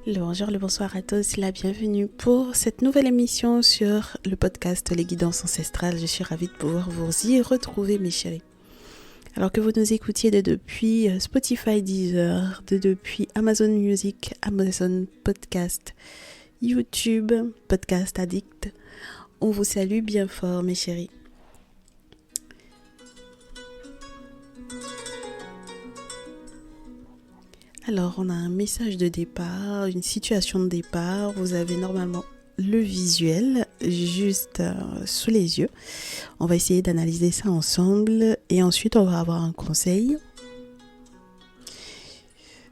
Le bonjour, le bonsoir à tous, la bienvenue pour cette nouvelle émission sur le podcast Les Guidances Ancestrales. Je suis ravie de pouvoir vous y retrouver, mes chéris. Alors que vous nous écoutiez depuis Spotify, Deezer, depuis Amazon Music, Amazon Podcast, YouTube, Podcast Addict, on vous salue bien fort, mes chéris. Alors, on a un message de départ, une situation de départ. Vous avez normalement le visuel juste sous les yeux. On va essayer d'analyser ça ensemble et ensuite on va avoir un conseil.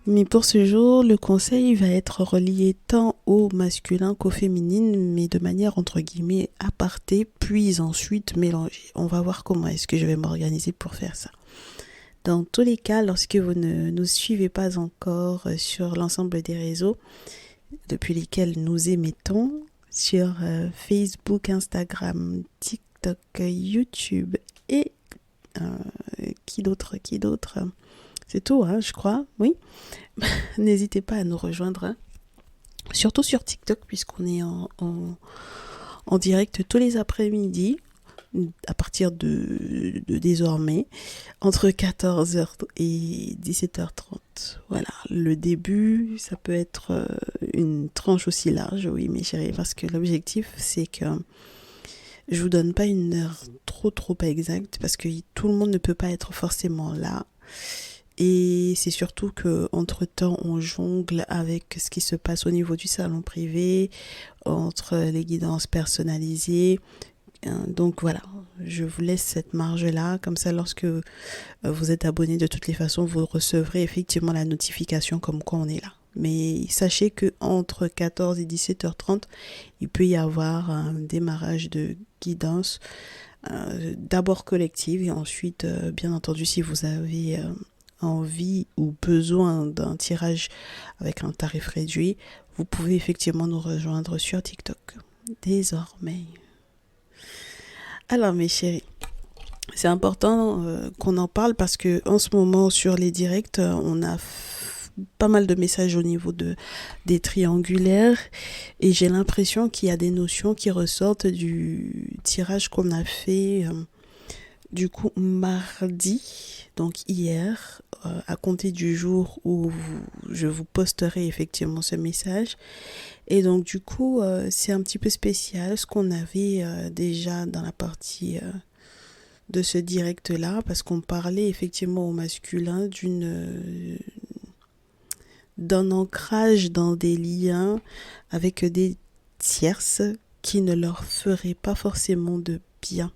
Mais pour ce jour, le conseil va être relié tant au masculin qu'au féminin, mais de manière entre guillemets apartée, puis ensuite mélangée. On va voir comment est-ce que je vais m'organiser pour faire ça. Dans tous les cas, lorsque vous ne nous suivez pas encore sur l'ensemble des réseaux depuis lesquels nous émettons, sur Facebook, Instagram, TikTok, YouTube et qui d'autre c'est tout, hein, je crois, oui. N'hésitez pas à nous rejoindre, hein. Surtout sur TikTok puisqu'on est en direct tous les après-midi. À partir de désormais, entre 14h et 17h30. Voilà, le début, ça peut être une tranche aussi large, oui mes chéris, parce que l'objectif, c'est que je vous donne pas une heure trop exacte, parce que tout le monde ne peut pas être forcément là. Et c'est surtout que entre temps on jongle avec ce qui se passe au niveau du salon privé, entre les guidances personnalisées. Donc voilà, je vous laisse cette marge-là, comme ça lorsque vous êtes abonné de toutes les façons, vous recevrez effectivement la notification comme quoi on est là. Mais sachez que entre 14 et 17h30, il peut y avoir un démarrage de guidance, d'abord collective et ensuite, bien entendu, si vous avez envie ou besoin d'un tirage avec un tarif réduit, vous pouvez effectivement nous rejoindre sur TikTok. Désormais. Alors mes chéris, c'est important qu'on en parle parce que en ce moment sur les directs, on a pas mal de messages au niveau des triangulaires et j'ai l'impression qu'il y a des notions qui ressortent du tirage qu'on a fait du coup mardi, donc hier, à compter du jour où je vous posterai effectivement ce message. Et donc du coup, c'est un petit peu spécial ce qu'on avait déjà dans la partie de ce direct-là, parce qu'on parlait effectivement au masculin d'un ancrage dans des liens avec des tierces qui ne leur feraient pas forcément de bien.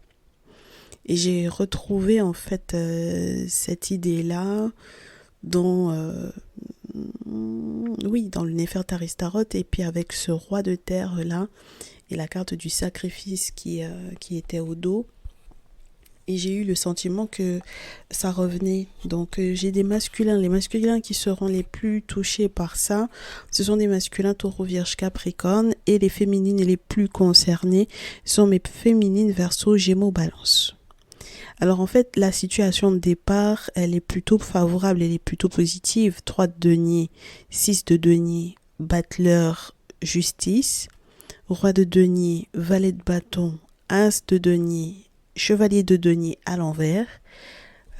Et j'ai retrouvé en fait cette idée-là dans dans le Néfertari Tarot, et puis avec ce roi de terre là et la carte du sacrifice qui était au dos, et j'ai eu le sentiment que ça revenait. Donc j'ai des masculins, les masculins qui seront les plus touchés par ça, ce sont des masculins Taureau, Vierge, Capricorne, et les féminines les plus concernées sont mes féminines Verseau, Gémeaux, Balance. Alors en fait, la situation de départ, elle est plutôt favorable, elle est plutôt positive. 3 de denier, 6 de denier, battleur, justice, roi de denier, valet de bâton, as de denier, chevalier de denier à l'envers,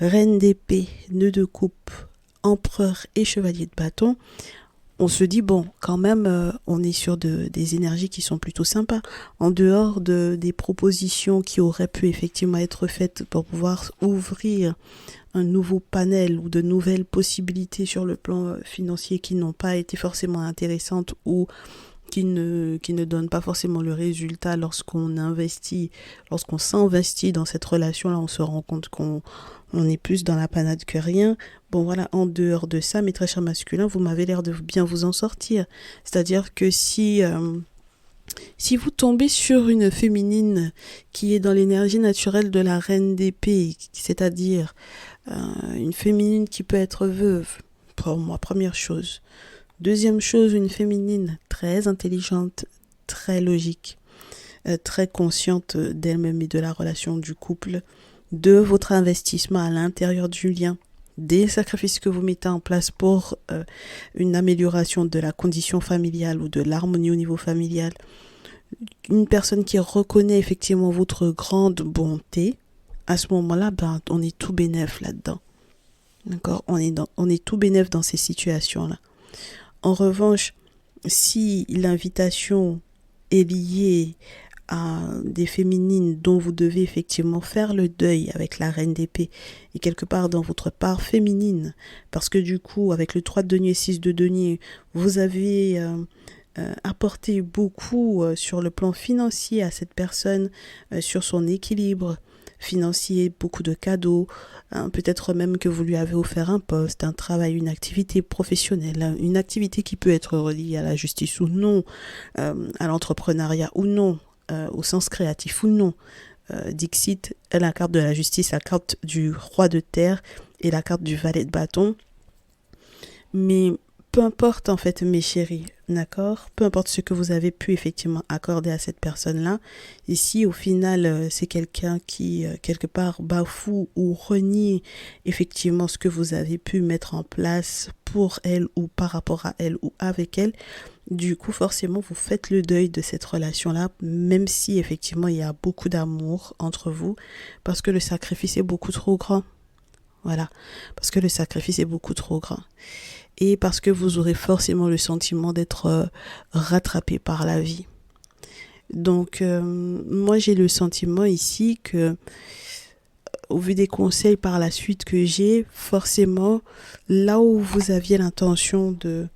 reine d'épée, nœud de coupe, empereur et chevalier de bâton. On se dit, bon, quand même, on est sur des énergies qui sont plutôt sympas. En dehors des propositions qui auraient pu effectivement être faites pour pouvoir ouvrir un nouveau panel ou de nouvelles possibilités sur le plan financier qui n'ont pas été forcément intéressantes ou qui ne donnent pas forcément le résultat lorsqu'on s'investit dans cette relation-là, on se rend compte qu'on est plus dans la panade que rien. Bon voilà, en dehors de ça, mes très chers masculins, vous m'avez l'air de bien vous en sortir. C'est-à-dire que si vous tombez sur une féminine qui est dans l'énergie naturelle de la reine d'épée, c'est-à-dire une féminine qui peut être veuve, pour moi, première chose. Deuxième chose, une féminine très intelligente, très logique, très consciente d'elle-même et de la relation du couple, de votre investissement à l'intérieur du lien, des sacrifices que vous mettez en place pour une amélioration de la condition familiale ou de l'harmonie au niveau familial, une personne qui reconnaît effectivement votre grande bonté, à ce moment-là, ben, on est tout bénef là-dedans. D'accord, on est tout bénef dans ces situations-là. En revanche, si l'invitation est liée à des féminines dont vous devez effectivement faire le deuil avec la reine d'épée et quelque part dans votre part féminine, parce que du coup, avec le 3 de denier, 6 de denier, vous avez apporté beaucoup sur le plan financier à cette personne, sur son équilibre financier, beaucoup de cadeaux, peut-être même que vous lui avez offert un poste, un travail, une activité professionnelle, une activité qui peut être reliée à la justice ou non, à l'entrepreneuriat ou non, au sens créatif ou non. Dixit, la carte de la justice, la carte du roi de terre et la carte du valet de bâton. Mais peu importe en fait mes chéris, d'accord? Peu importe ce que vous avez pu effectivement accorder à cette personne-là. Ici au final c'est quelqu'un qui quelque part bafoue ou renie effectivement ce que vous avez pu mettre en place pour elle ou par rapport à elle ou avec elle. Du coup forcément vous faites le deuil de cette relation-là, même si effectivement il y a beaucoup d'amour entre vous, parce que le sacrifice est beaucoup trop grand. Voilà, parce que le sacrifice est beaucoup trop grand. Et parce que vous aurez forcément le sentiment d'être rattrapé par la vie. Donc, moi j'ai le sentiment ici que, au vu des conseils par la suite que j'ai, forcément, là où vous aviez l'intention de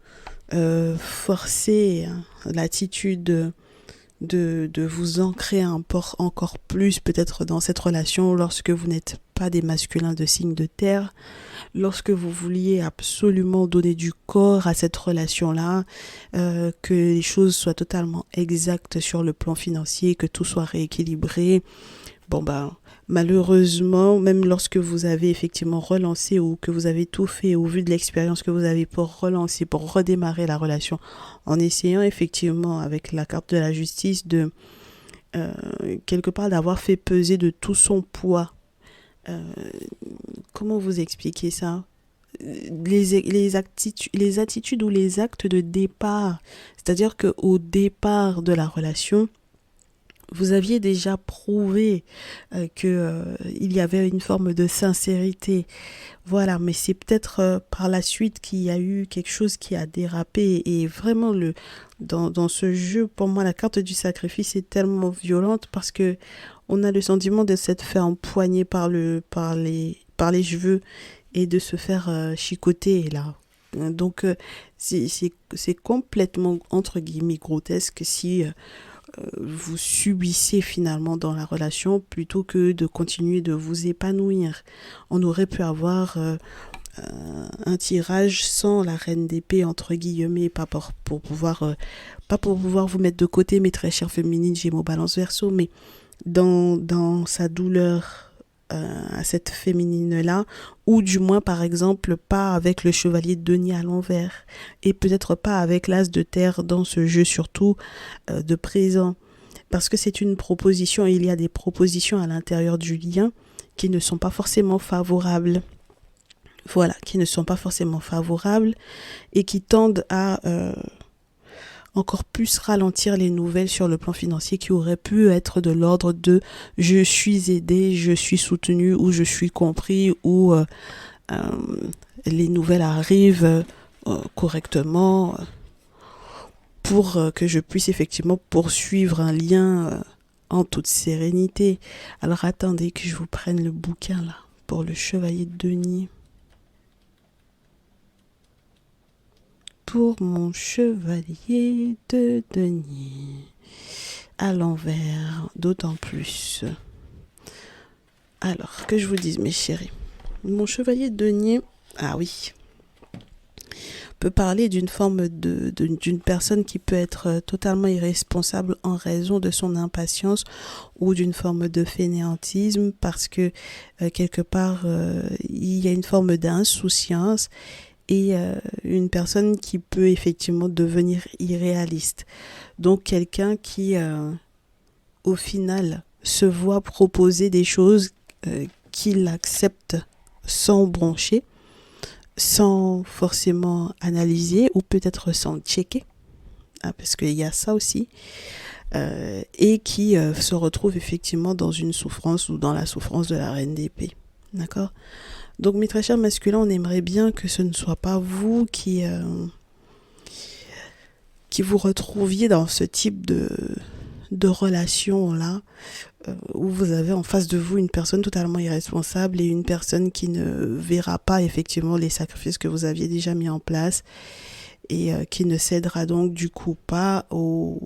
forcer l'attitude de vous ancrer encore plus peut-être dans cette relation lorsque vous n'êtes pas des masculins de signe de terre, lorsque vous vouliez absolument donner du corps à cette relation-là, que les choses soient totalement exactes sur le plan financier, que tout soit rééquilibré. Bon ben, malheureusement, même lorsque vous avez effectivement relancé ou que vous avez tout fait au vu de l'expérience que vous avez pour relancer, pour redémarrer la relation, en essayant effectivement avec la carte de la justice de quelque part d'avoir fait peser de tout son poids. Comment vous expliquer ça? Les attitudes ou les actes de départ. C'est-à-dire qu'au départ de la relation, vous aviez déjà prouvé qu'il y avait une forme de sincérité. Voilà, mais c'est peut-être par la suite qu'il y a eu quelque chose qui a dérapé. Et vraiment, dans ce jeu, pour moi, la carte du sacrifice est tellement violente parce que on a le sentiment de s'être fait empoigner par les cheveux et de se faire chicoter là. Donc, c'est complètement, entre guillemets, grotesque si vous subissez finalement dans la relation plutôt que de continuer de vous épanouir. On aurait pu avoir un tirage sans la reine d'épée entre guillemets, pas pour pouvoir pas pour pouvoir vous mettre de côté mes très chères féminines Gémeaux Balance Verseau, mais dans sa douleur à cette féminine-là, ou du moins par exemple pas avec le chevalier de denier à l'envers, et peut-être pas avec l'as de terre dans ce jeu surtout de présent, parce que c'est une proposition, il y a des propositions à l'intérieur du lien qui ne sont pas forcément favorables. Voilà, qui ne sont pas forcément favorables et qui tendent à encore plus ralentir les nouvelles sur le plan financier qui auraient pu être de l'ordre de je suis aidé, je suis soutenu ou je suis compris ou les nouvelles arrivent correctement pour que je puisse effectivement poursuivre un lien en toute sérénité. Alors attendez que je vous prenne le bouquin là pour le chevalier de denier. Pour mon chevalier de denier, à l'envers, d'autant plus. Alors, que je vous dise, mes chéris, mon chevalier de denier, ah oui, peut parler d'une forme d'une personne qui peut être totalement irresponsable en raison de son impatience ou d'une forme de fainéantisme parce que quelque part, il y a une forme d'insouciance et une personne qui peut effectivement devenir irréaliste. Donc quelqu'un qui, au final, se voit proposer des choses qu'il accepte sans broncher, sans forcément analyser ou peut-être sans checker, parce qu'il y a ça aussi, et qui se retrouvent effectivement dans une souffrance ou dans la souffrance de la reine d'épée. D'accord? Donc mes très chers masculins, on aimerait bien que ce ne soit pas vous qui vous retrouviez dans ce type de relation-là, où vous avez en face de vous une personne totalement irresponsable et une personne qui ne verra pas effectivement les sacrifices que vous aviez déjà mis en place et qui ne cédera donc du coup pas aux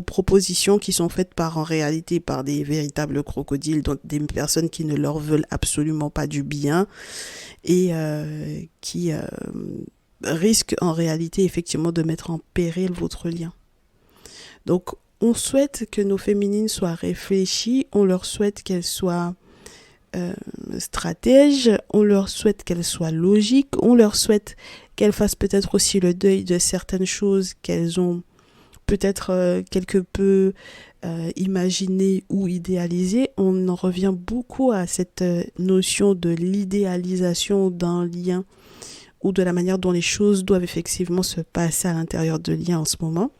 propositions qui sont faites en réalité par des véritables crocodiles, donc des personnes qui ne leur veulent absolument pas du bien et qui risquent en réalité effectivement de mettre en péril votre lien. Donc on souhaite que nos féminines soient réfléchies, on leur souhaite qu'elles soient stratèges, on leur souhaite qu'elles soient logiques, on leur souhaite qu'elles fassent peut-être aussi le deuil de certaines choses qu'elles ont peut-être quelque peu imaginées ou idéalisées. On en revient beaucoup à cette notion de l'idéalisation d'un lien ou de la manière dont les choses doivent effectivement se passer à l'intérieur de liens en ce moment.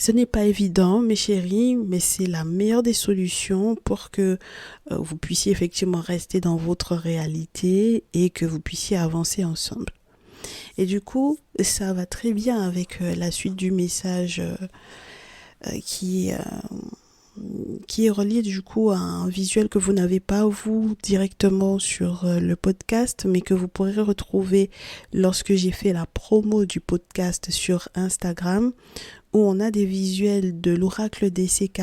Ce n'est pas évident, mes chéris, mais c'est la meilleure des solutions pour que vous puissiez effectivement rester dans votre réalité et que vous puissiez avancer ensemble. Et du coup, ça va très bien avec la suite du message qui est relié du coup à un visuel que vous n'avez pas vous directement sur le podcast, mais que vous pourrez retrouver lorsque j'ai fait la promo du podcast sur Instagram, où on a des visuels de l'oracle des CK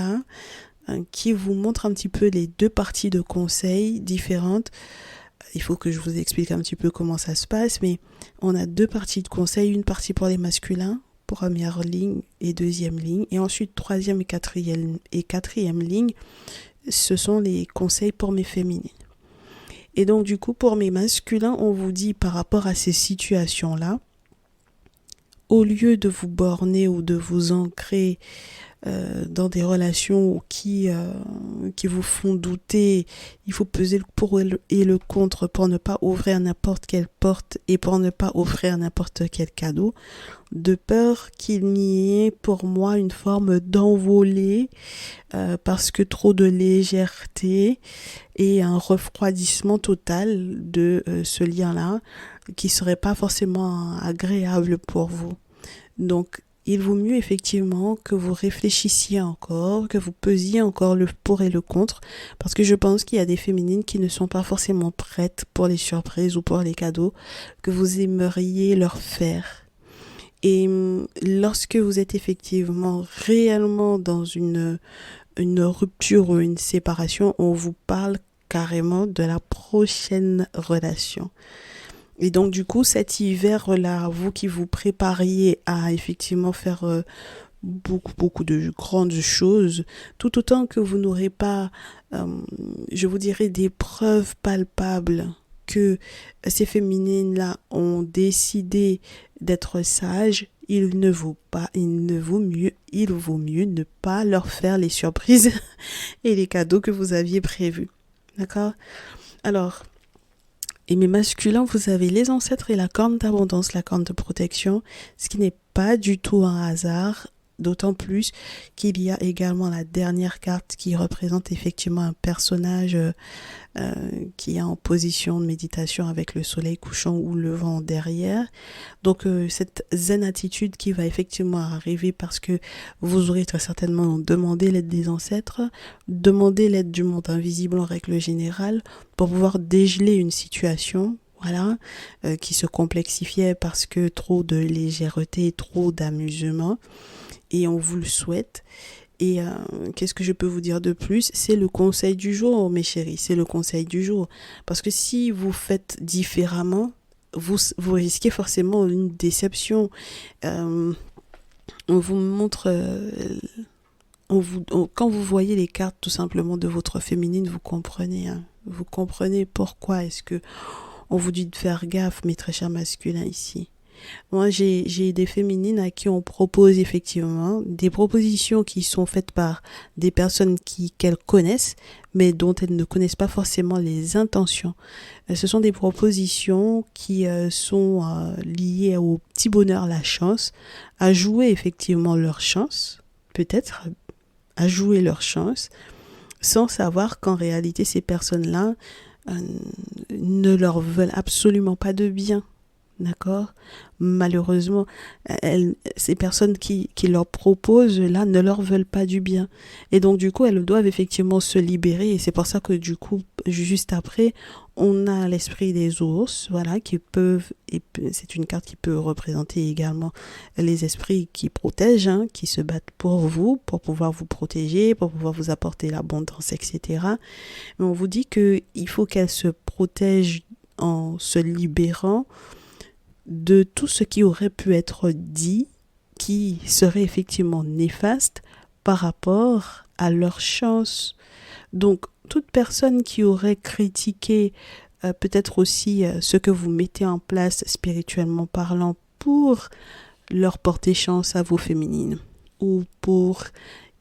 qui vous montrent un petit peu les deux parties de conseils différentes. Il faut que je vous explique un petit peu comment ça se passe, mais on a deux parties de conseils, une partie pour les masculins, première ligne et deuxième ligne, et ensuite troisième et quatrième ligne, ce sont les conseils pour mes féminines. Et donc du coup, pour mes masculins, on vous dit par rapport à ces situations-là, au lieu de vous borner ou de vous ancrer dans des relations qui vous font douter, il faut peser le pour et le contre pour ne pas ouvrir n'importe quelle porte et pour ne pas offrir n'importe quel cadeau, de peur qu'il n'y ait pour moi une forme d'envolée parce que trop de légèreté et un refroidissement total de ce lien-là qui serait pas forcément agréable pour vous. Donc, il vaut mieux effectivement que vous réfléchissiez encore, que vous pesiez encore le pour et le contre, parce que je pense qu'il y a des féminines qui ne sont pas forcément prêtes pour les surprises ou pour les cadeaux que vous aimeriez leur faire. Et lorsque vous êtes effectivement réellement dans une rupture ou une séparation, on vous parle carrément de la prochaine relation. Et donc du coup, cet hiver-là, vous qui vous prépariez à effectivement faire beaucoup de grandes choses, tout autant que vous n'aurez pas, je vous dirais, des preuves palpables que ces féminines-là ont décidé d'être sages, il vaut mieux ne pas leur faire les surprises et les cadeaux que vous aviez prévus. D'accord? Alors, et mes masculins, vous avez les ancêtres et la corne d'abondance, la corne de protection, ce qui n'est pas du tout un hasard, d'autant plus qu'il y a également la dernière carte qui représente effectivement un personnage qui est en position de méditation avec le soleil couchant ou levant derrière. Donc cette zen attitude qui va effectivement arriver parce que vous aurez très certainement demandé l'aide des ancêtres, demandé l'aide du monde invisible en règle générale pour pouvoir dégeler une situation, voilà, qui se complexifiait parce que trop de légèreté, trop d'amusement, et on vous le souhaite. Et qu'est-ce que je peux vous dire de plus? C'est le conseil du jour, mes chéris, c'est le conseil du jour. Parce que si vous faites différemment, vous risquez forcément une déception. On vous montre... quand vous voyez les cartes tout simplement de votre féminine, vous comprenez. Hein, vous comprenez pourquoi est-ce que on vous dit de faire gaffe, mes très chers masculins ici. Moi, j'ai des féminines à qui on propose effectivement des propositions qui sont faites par des personnes qu'elles connaissent, mais dont elles ne connaissent pas forcément les intentions. Ce sont des propositions qui sont liées au petit bonheur, la chance, à jouer effectivement leur chance, peut-être à jouer leur chance, sans savoir qu'en réalité ces personnes-là euh, ne leur veulent absolument pas de bien. D'accord. Malheureusement, ces personnes qui leur proposent là ne leur veulent pas du bien. Et donc du coup, elles doivent effectivement se libérer. Et c'est pour ça que du coup, juste après, on a l'esprit des ours, voilà, qui peuvent, et c'est une carte qui peut représenter également les esprits qui protègent, hein, qui se battent pour vous, pour pouvoir vous protéger, pour pouvoir vous apporter l'abondance, etc. Mais on vous dit qu'il faut qu'elles se protègent en se libérant de tout ce qui aurait pu être dit, qui serait effectivement néfaste par rapport à leur chance. Donc, toute personne qui aurait critiqué peut-être aussi ce que vous mettez en place spirituellement parlant pour leur porter chance à vos féminines, ou pour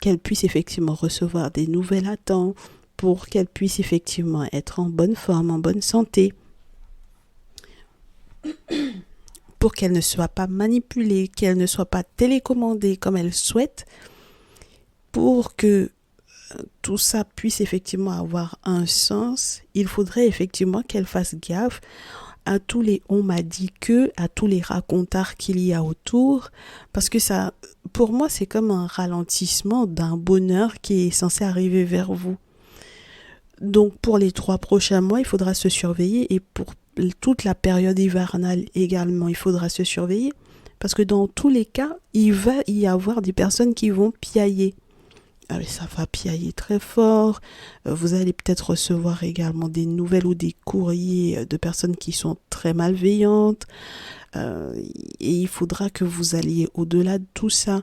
qu'elles puissent effectivement recevoir des nouvelles à temps, pour qu'elles puissent effectivement être en bonne forme, en bonne santé, pour qu'elles ne soient pas manipulées, qu'elles ne soient pas télécommandées comme elles souhaitent, pour que tout ça puisse effectivement avoir un sens, il faudrait effectivement qu'elles fassent gaffe à tous les on m'a dit que, à tous les racontards qu'il y a autour, parce que ça, pour moi, c'est comme un ralentissement d'un bonheur qui est censé arriver vers vous. Donc pour les 3 prochains mois, il faudra se surveiller, et pour toute la période hivernale également, il faudra se surveiller, parce que dans tous les cas, il va y avoir des personnes qui vont piailler. Ah oui, ça va piailler très fort. Vous allez peut-être recevoir également des nouvelles ou des courriers de personnes qui sont très malveillantes. Et il faudra que vous alliez au-delà de tout ça.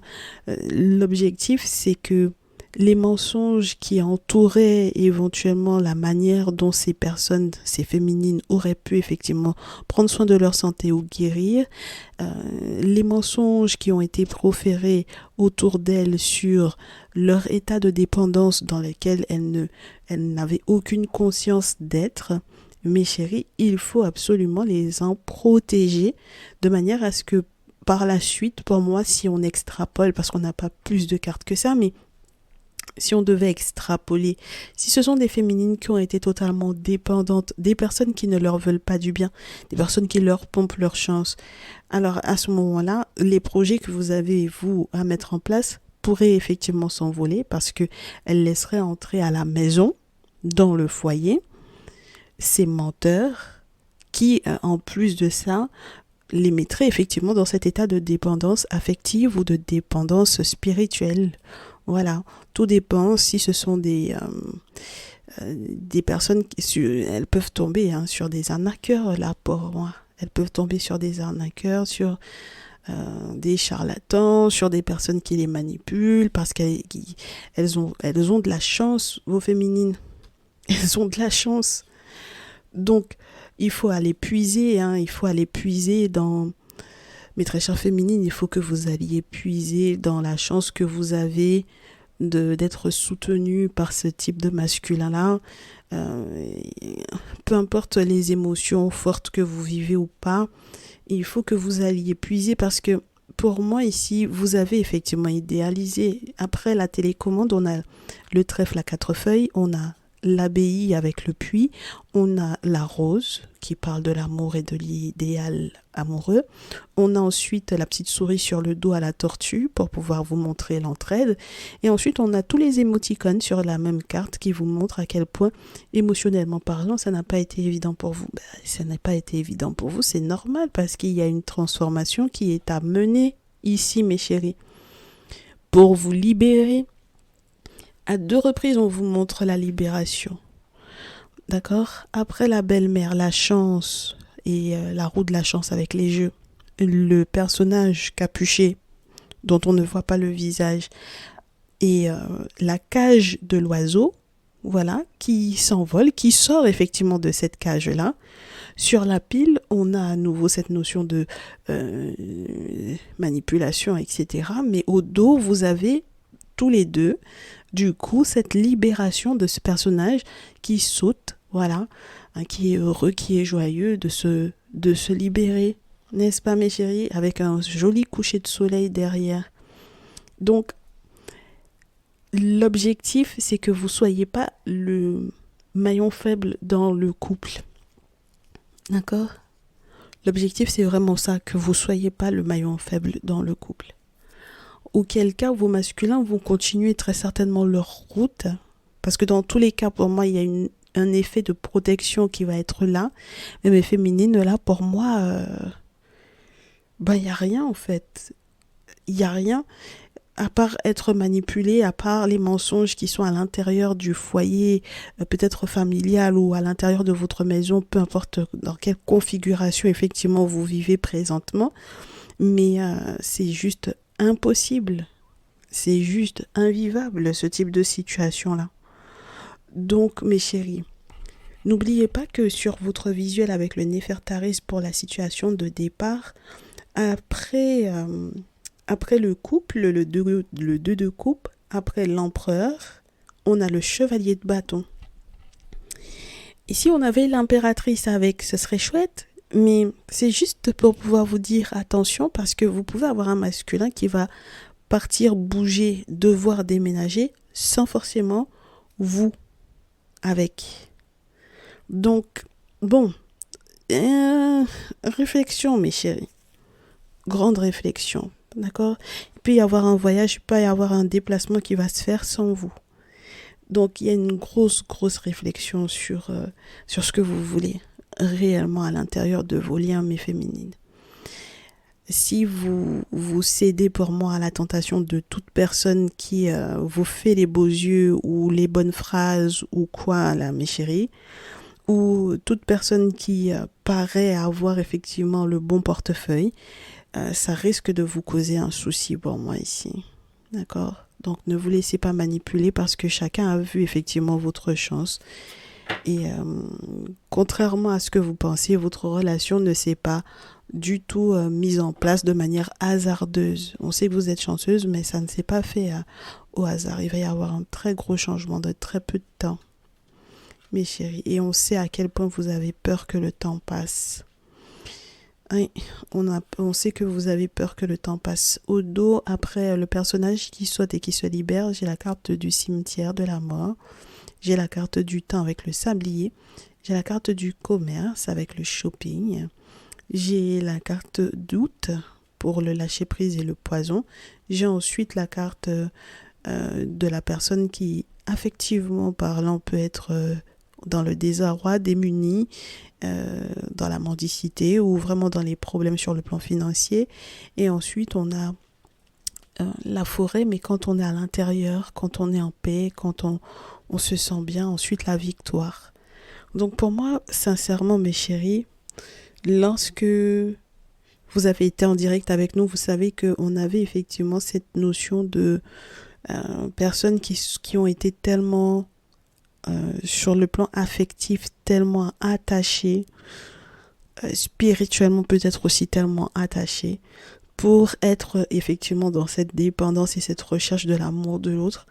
L'objectif, c'est que les mensonges qui entouraient éventuellement la manière dont ces personnes, ces féminines, auraient pu effectivement prendre soin de leur santé ou guérir, les mensonges qui ont été proférés autour d'elles sur leur état de dépendance dans lequel elles n'avaient aucune conscience d'être, mes chéris, il faut absolument les en protéger de manière à ce que par la suite, pour moi, si on extrapole, parce qu'on n'a pas plus de cartes que ça, mais si on devait extrapoler, si ce sont des féminines qui ont été totalement dépendantes, des personnes qui ne leur veulent pas du bien, des personnes qui leur pompent leur chance, alors à ce moment-là, les projets que vous avez, vous, à mettre en place pourraient effectivement s'envoler, parce que elles laisseraient entrer à la maison, dans le foyer, ces menteurs qui, en plus de ça, les mettraient effectivement dans cet état de dépendance affective ou de dépendance spirituelle. Voilà, tout dépend si ce sont des personnes elles peuvent tomber sur des arnaqueurs là pour moi. Elles peuvent tomber sur des arnaqueurs, sur des charlatans, sur des personnes qui les manipulent parce qu'elles ont de la chance, vos féminines. Elles ont de la chance. Donc, il faut aller puiser, il faut aller puiser dans... Mes très chères féminines, il faut que vous alliez puiser dans la chance que vous avez d'être soutenue par ce type de masculin-là. Peu importe les émotions fortes que vous vivez ou pas, il faut que vous alliez puiser parce que pour moi ici, vous avez effectivement idéalisé. Après la télécommande, on a le trèfle à 4 feuilles, on a l'abbaye avec le puits, on a la rose qui parle de l'amour et de l'idéal amoureux, on a ensuite la petite souris sur le dos à la tortue pour pouvoir vous montrer l'entraide, et ensuite on a tous les émoticônes sur la même carte qui vous montrent à quel point émotionnellement parlant ça n'a pas été évident pour vous. Ça n'a pas été évident pour vous, c'est normal parce qu'il y a une transformation qui est à mener ici mes chéris pour vous libérer. À 2 reprises, on vous montre la libération. D'accord ? Après la belle-mère, la chance et la roue de la chance avec les jeux, le personnage capuché dont on ne voit pas le visage et la cage de l'oiseau, voilà, qui s'envole, qui sort effectivement de cette cage-là. Sur la pile, on a à nouveau cette notion de euh, manipulation, etc. Mais au dos, vous avez tous les deux, du coup, cette libération de ce personnage qui saute, voilà, hein, qui est heureux, qui est joyeux de se libérer, n'est-ce pas mes chéris, avec un joli coucher de soleil derrière. Donc, l'objectif, c'est que vous ne soyez pas le maillon faible dans le couple. D'accord? L'objectif, c'est vraiment ça, que vous ne soyez pas le maillon faible dans le couple. Auquel cas, vos masculins vont continuer très certainement leur route, parce que dans tous les cas, pour moi, il y a un effet de protection qui va être là. Mais mes féminines, là, pour moi, il n'y a rien en fait. Il n'y a rien. À part être manipulé, à part les mensonges qui sont à l'intérieur du foyer, peut-être familial ou à l'intérieur de votre maison, peu importe dans quelle configuration effectivement vous vivez présentement, mais c'est juste impossible, c'est juste invivable ce type de situation-là. Donc mes chéris, n'oubliez pas que sur votre visuel avec le Néfertaris pour la situation de départ, après... après le couple, le 2 de coupe, après l'empereur, on a le chevalier de bâton. Et si on avait l'impératrice avec, ce serait chouette, mais c'est juste pour pouvoir vous dire attention parce que vous pouvez avoir un masculin qui va partir, bouger, devoir déménager sans forcément vous avec. Donc, bon, réflexion mes chéris, grande réflexion. D'accord? Il peut y avoir un voyage, il peut y avoir un déplacement qui va se faire sans vous. Donc, il y a une grosse réflexion sur ce que vous voulez réellement à l'intérieur de vos liens, mes féminines. Si vous cédez pour moi à la tentation de toute personne qui vous fait les beaux yeux ou les bonnes phrases ou quoi, là, mes chéris, ou toute personne qui paraît avoir effectivement le bon portefeuille, ça risque de vous causer un souci pour moi ici. D'accord? Donc ne vous laissez pas manipuler parce que chacun a vu effectivement votre chance. Et contrairement à ce que vous pensez, votre relation ne s'est pas du tout mise en place de manière hasardeuse. On sait que vous êtes chanceuse, mais ça ne s'est pas fait au hasard. Il va y avoir un très gros changement de très peu de temps, mes chéris. Et on sait à quel point vous avez peur que le temps passe. Oui, on sait que vous avez peur que le temps passe. Au dos, après le personnage qui saute et qui se libère, j'ai la carte du cimetière de la mort. J'ai la carte du temps avec le sablier. J'ai la carte du commerce avec le shopping. J'ai la carte d'août pour le lâcher-prise et le poison. J'ai ensuite la carte de la personne qui, affectivement parlant, peut être dans le désarroi, démunie, dans la mendicité ou vraiment dans les problèmes sur le plan financier. Et ensuite, on a la forêt, mais quand on est à l'intérieur, quand on est en paix, quand on se sent bien, ensuite la victoire. Donc pour moi, sincèrement, mes chéris, lorsque vous avez été en direct avec nous, vous savez qu'on avait effectivement cette notion de personnes qui ont été tellement sur le plan affectif, tellement attachées, spirituellement peut-être aussi tellement attachées, pour être effectivement dans cette dépendance et cette recherche de l'amour de l'autre,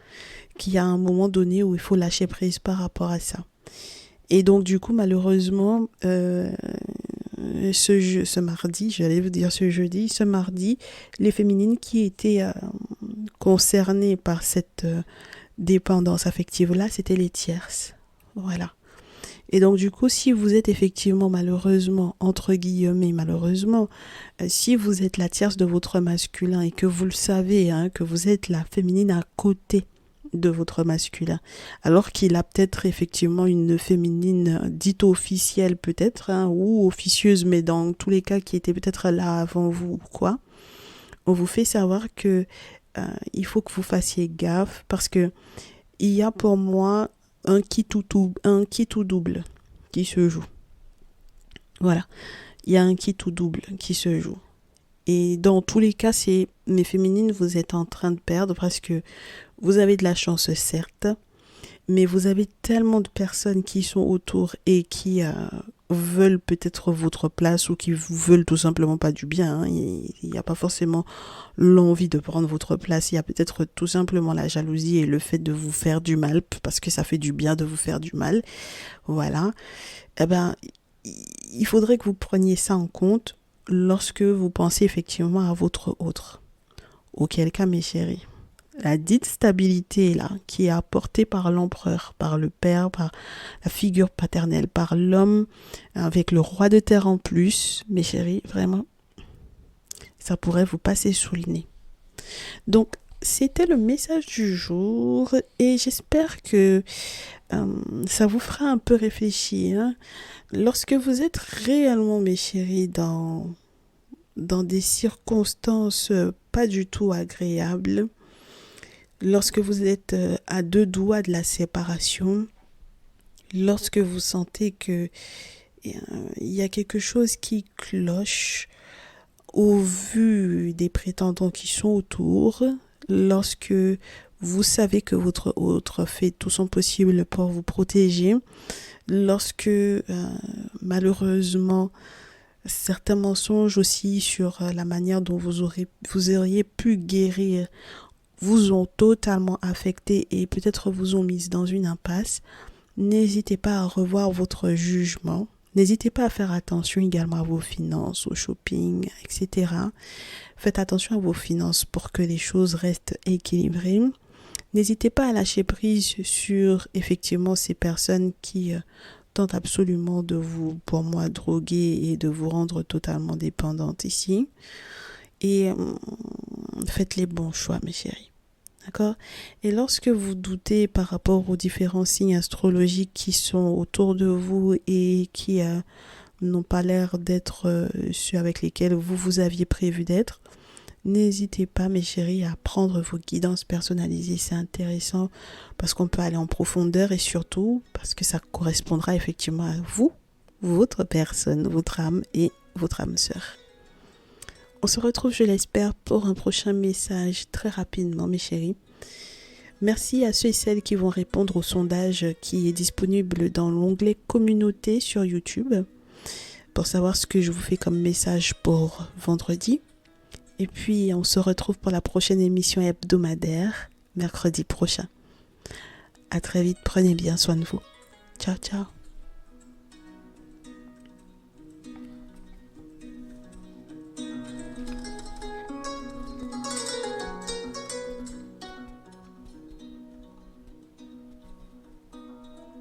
qu'il y a un moment donné où il faut lâcher prise par rapport à ça. Et donc du coup, malheureusement, ce mardi, j'allais vous dire ce mardi, les féminines qui étaient concernées par cette dépendance affective-là, c'était les tierces. Voilà. Et donc du coup, si vous êtes effectivement malheureusement, entre guillemets malheureusement, si vous êtes la tierce de votre masculin et que vous le savez, hein, que vous êtes la féminine à côté de votre masculin, alors qu'il a peut-être effectivement une féminine dite officielle peut-être, hein, ou officieuse, mais dans tous les cas qui était peut-être là avant vous ou quoi, on vous fait savoir que il faut que vous fassiez gaffe parce que il y a pour moi un qui tout double qui se joue. Voilà, il y a un qui tout double qui se joue. Et dans tous les cas, c'est mes féminines, vous êtes en train de perdre parce que vous avez de la chance, certes, mais vous avez tellement de personnes qui sont autour et qui veulent peut-être votre place ou qui vous veulent tout simplement pas du bien. Hein. Il n'y a pas forcément l'envie de prendre votre place. Il y a peut-être tout simplement la jalousie et le fait de vous faire du mal parce que ça fait du bien de vous faire du mal. Voilà. Eh ben, il faudrait que vous preniez ça en compte lorsque vous pensez effectivement à votre autre. Auquel cas, mes chéris, la dite stabilité là, qui est apportée par l'empereur, par le père, par la figure paternelle, par l'homme, avec le roi de terre en plus, mes chéris, vraiment, ça pourrait vous passer sous le nez. Donc, c'était le message du jour et j'espère que ça vous fera un peu réfléchir. Hein. Lorsque vous êtes réellement, mes chéris, dans des circonstances pas du tout agréables, lorsque vous êtes à deux doigts de la séparation, lorsque vous sentez que il y a quelque chose qui cloche au vu des prétendants qui sont autour, lorsque vous savez que votre autre fait tout son possible pour vous protéger, lorsque malheureusement certains mensonges aussi sur la manière dont vous auriez pu guérir vous ont totalement affecté et peut-être vous ont mise dans une impasse, n'hésitez pas à revoir votre jugement. N'hésitez pas à faire attention également à vos finances, au shopping, etc. Faites attention à vos finances pour que les choses restent équilibrées. N'hésitez pas à lâcher prise sur effectivement ces personnes qui tentent absolument de vous, pour moi, droguer et de vous rendre totalement dépendante ici. Et faites les bons choix, mes chéris. D'accord ? Et lorsque vous doutez par rapport aux différents signes astrologiques qui sont autour de vous et qui n'ont pas l'air d'être ceux avec lesquels vous aviez prévu d'être, n'hésitez pas, mes chéris, à prendre vos guidances personnalisées. C'est intéressant parce qu'on peut aller en profondeur et surtout parce que ça correspondra effectivement à vous, votre personne, votre âme et votre âme sœur. On se retrouve, je l'espère, pour un prochain message très rapidement, mes chéris. Merci à ceux et celles qui vont répondre au sondage qui est disponible dans l'onglet Communauté sur YouTube pour savoir ce que je vous fais comme message pour vendredi. Et puis, on se retrouve pour la prochaine émission hebdomadaire, mercredi prochain. À très vite, prenez bien soin de vous. Ciao, ciao.